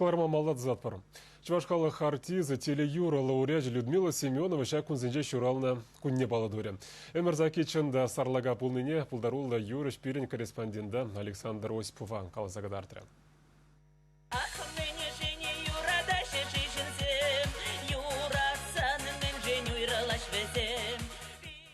Каларма Маладзатпар. Чувашкалы артизы телеюра лауреат Людмила Семенова шакунзенже шурална кунне баладуре. Эмерзаки чында сарлага пулныне пулдарулла юрыш пирен корреспондента Александр Осипова калазагадартыря.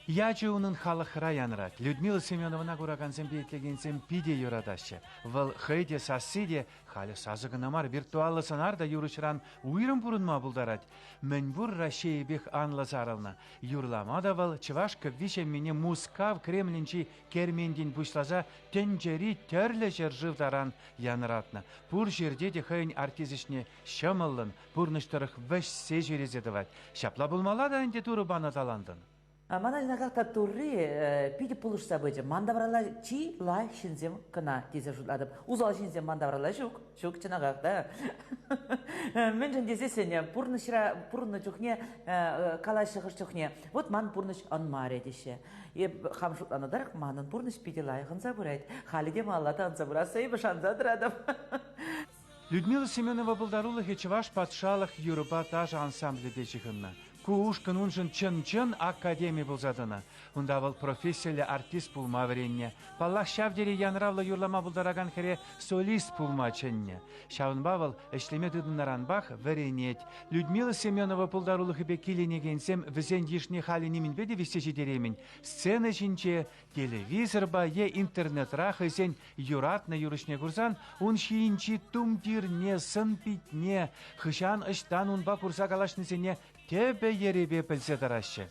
Ячуунын халық раянрат. Людмила Семеновна гурагансем бейтлегенсем пиде юрадашы. Выл хейде сассиде халі сазығынамар виртуалы санарда юрышран уйрым бұрынма бұлдарат. Мәнбур рашейбек анла зарылна. Юрламада выл чывашка вишем мене мускав кремлинчи кермендин бұшлаза тенджери терлі жер живдаран янратна. Пур жерде де хейн артизишне шымылын, пурныштырық вэш сежерезедіват. Шапла бұлмалада әнде туры бана таландын. Мана как-то туры пиде пулуш события. Мандаврала чи лай шинзем кана дизе жудладым. Узал шинзем мандаврала шук чинагак да. Менжен дизе сеня пурны чухне калашыгыш чухне. Вот ман пурныш анмаре дише. И хамшутланадар манын пурныш пиде лай ханса бурайт. Халиде маллата анса бураса и башанза драдым. Людмила Семенова булдарула хечеваш патшалых юрба таж ансамбле дечихынна. Куушкан уншын чын-чын академия булзадына. Унда был профессиялы артист пулма вренне. Паллах шавдери янравла юрлама булдараган хере солист пулма ченне. Шавынба был эшлеме дыдынаранбах вренет. Людмила Семенова булдарула хебе киленегенсем візен ешне хали немін беде вестежи деремін. Сцена жинче, телевизор ба е интернет рахызен юратна юрышне курсан, он шиинчи тумдирне, сын питне, хышан ыштан унба курса калашнысене тебе еребе пілсе тарашы.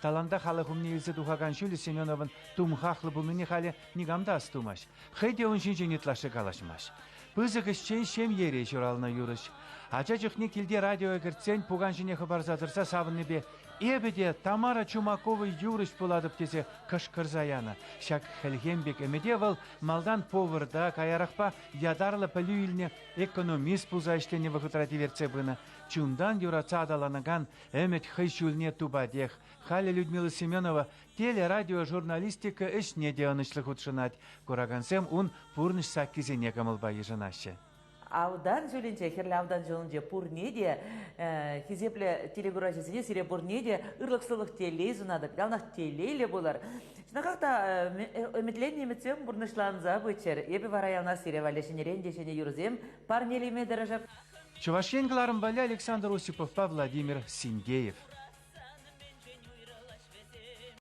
Таланда халы хумне илзе тухаган шүлі Семеновын тумхахлы бұлныне халі негамда астумаш. Хэйде он жинче нетлашы калашмаш. Пызық ішчен шем ере журалына юрыш. Ача жүхне келде радиоя кіртсен пуган жіне хабар задырса савыннебе. Эбеде Тамара Чумакова юрыш буладып тесе кышкырзаяны. Шак хелгембек эмеде выл малдан поварда каярақпа ядарлы пілуіліне экономист пуза іштене вғытрати верце бұны. Чундан юраца адаланаган эмет хайшулне тубадех. Хали Людмила Семенова телерадио журналистика ішне де анышлық ұтшынат. Курагансем он пурныш саккизене камылба ежынашы. Аудан жөленче, херлі аудан жөленче пурнеде, хизепле телегуражесіне сире пурнеде, ырлықсылық телей зунады, ялнақ телейлі болар. Шына қақта үмітлен неметсем бұрнышланза бөтчер, ебі вара ялна сире валешіне рендешіне юрзем, парнелеме дәрежап. Чувашен Александр Осипов, Владимир Сингеев.